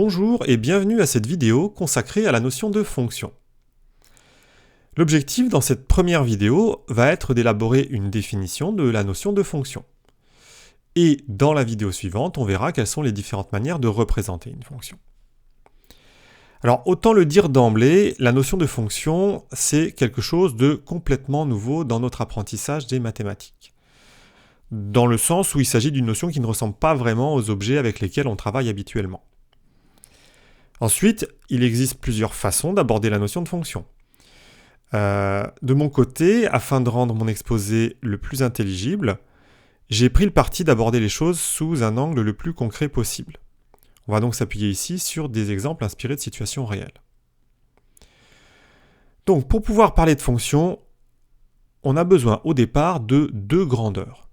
Bonjour et bienvenue à cette vidéo consacrée à la notion de fonction. L'objectif dans cette première vidéo va être d'élaborer une définition de la notion de fonction. Et dans la vidéo suivante, on verra quelles sont les différentes manières de représenter une fonction. Alors autant le dire d'emblée, la notion de fonction, c'est quelque chose de complètement nouveau dans notre apprentissage des mathématiques. Dans le sens où il s'agit d'une notion qui ne ressemble pas vraiment aux objets avec lesquels on travaille habituellement. Ensuite, il existe plusieurs façons d'aborder la notion de fonction. De mon côté, afin de rendre mon exposé le plus intelligible, j'ai pris le parti d'aborder les choses sous un angle le plus concret possible. On va donc s'appuyer ici sur des exemples inspirés de situations réelles. Donc, pour pouvoir parler de fonction, on a besoin au départ de deux grandeurs.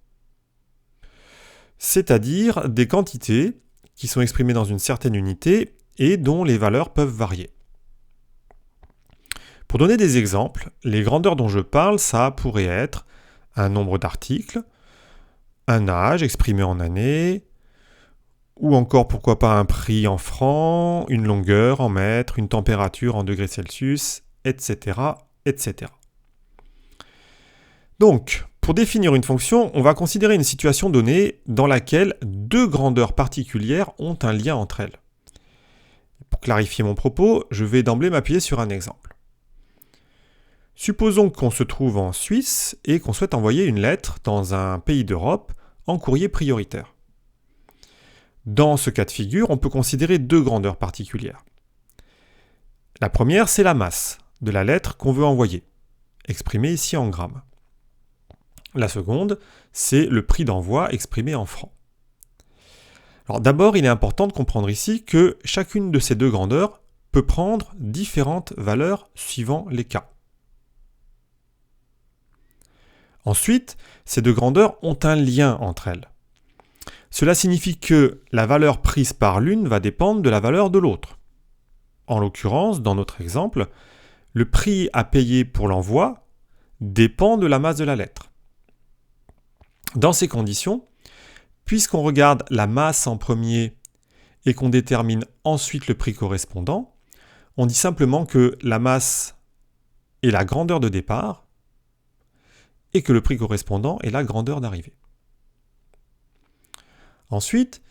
C'est-à-dire des quantités qui sont exprimées dans une certaine unité et dont les valeurs peuvent varier. Pour donner des exemples, les grandeurs dont je parle, ça pourrait être un nombre d'articles, un âge exprimé en années, ou encore pourquoi pas un prix en francs, une longueur en mètres, une température en degrés Celsius, etc., etc. Donc, pour définir une fonction, on va considérer une situation donnée dans laquelle deux grandeurs particulières ont un lien entre elles. Pour clarifier mon propos, je vais d'emblée m'appuyer sur un exemple. Supposons qu'on se trouve en Suisse et qu'on souhaite envoyer une lettre dans un pays d'Europe en courrier prioritaire. Dans ce cas de figure, on peut considérer deux grandeurs particulières. La première, c'est la masse de la lettre qu'on veut envoyer, exprimée ici en grammes. La seconde, c'est le prix d'envoi exprimé en francs. Alors d'abord, il est important de comprendre ici que chacune de ces deux grandeurs peut prendre différentes valeurs suivant les cas. Ensuite, ces deux grandeurs ont un lien entre elles. Cela signifie que la valeur prise par l'une va dépendre de la valeur de l'autre. En l'occurrence, dans notre exemple, le prix à payer pour l'envoi dépend de la masse de la lettre. Dans ces conditions, puisqu'on regarde la masse en premier et qu'on détermine ensuite le prix correspondant, on dit simplement que la masse est la grandeur de départ et que le prix correspondant est la grandeur d'arrivée. Ensuite,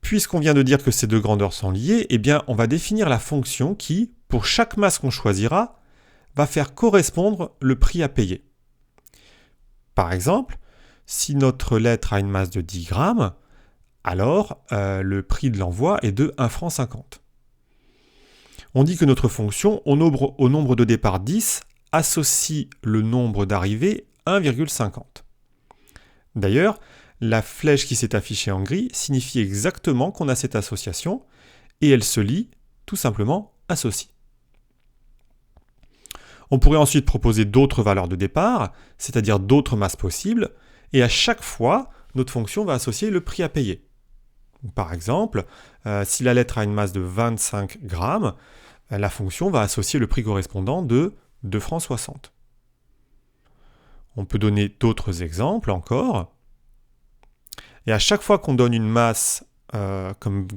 puisqu'on vient de dire que ces deux grandeurs sont liées, eh bien, on va définir la fonction qui, pour chaque masse qu'on choisira, va faire correspondre le prix à payer. Par exemple, si notre lettre a une masse de 10 grammes, alors le prix de l'envoi est de 1,50 franc. On dit que notre fonction, au nombre de départ 10, associe le nombre d'arrivée 1,50. D'ailleurs, la flèche qui s'est affichée en gris signifie exactement qu'on a cette association, et elle se lit tout simplement associe. On pourrait ensuite proposer d'autres valeurs de départ, c'est-à-dire d'autres masses possibles, et à chaque fois, notre fonction va associer le prix à payer. Par exemple, si la lettre a une masse de 25 grammes, la fonction va associer le prix correspondant de 2,60 francs. On peut donner d'autres exemples encore. Et à chaque fois qu'on donne une masse comme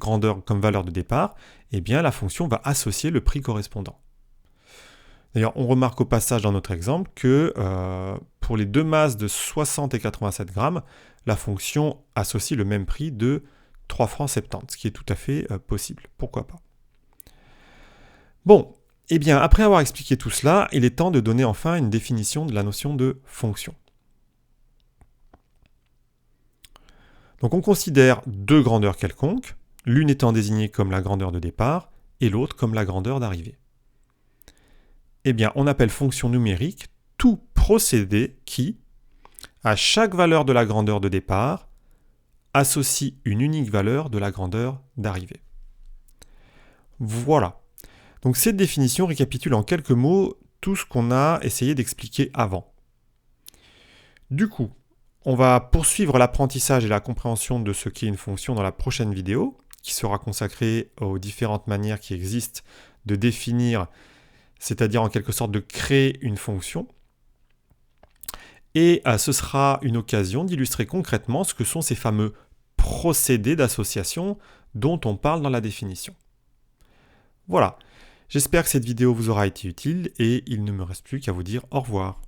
valeur de départ, eh bien la fonction va associer le prix correspondant. D'ailleurs, on remarque au passage dans notre exemple que pour les deux masses de 60 et 87 grammes, la fonction associe le même prix de 3,70 francs, ce qui est tout à fait possible. Pourquoi pas? Bon, eh bien, après avoir expliqué tout cela, il est temps de donner enfin une définition de la notion de fonction. Donc on considère deux grandeurs quelconques, l'une étant désignée comme la grandeur de départ et l'autre comme la grandeur d'arrivée. Eh bien, on appelle fonction numérique tout procédé qui, à chaque valeur de la grandeur de départ, associe une unique valeur de la grandeur d'arrivée. Voilà. Donc cette définition récapitule en quelques mots tout ce qu'on a essayé d'expliquer avant. Du coup, on va poursuivre l'apprentissage et la compréhension de ce qu'est une fonction dans la prochaine vidéo, qui sera consacrée aux différentes manières qui existent de définir, c'est-à-dire en quelque sorte de créer une fonction. Et ce sera une occasion d'illustrer concrètement ce que sont ces fameux procédés d'association dont on parle dans la définition. Voilà, j'espère que cette vidéo vous aura été utile et il ne me reste plus qu'à vous dire au revoir.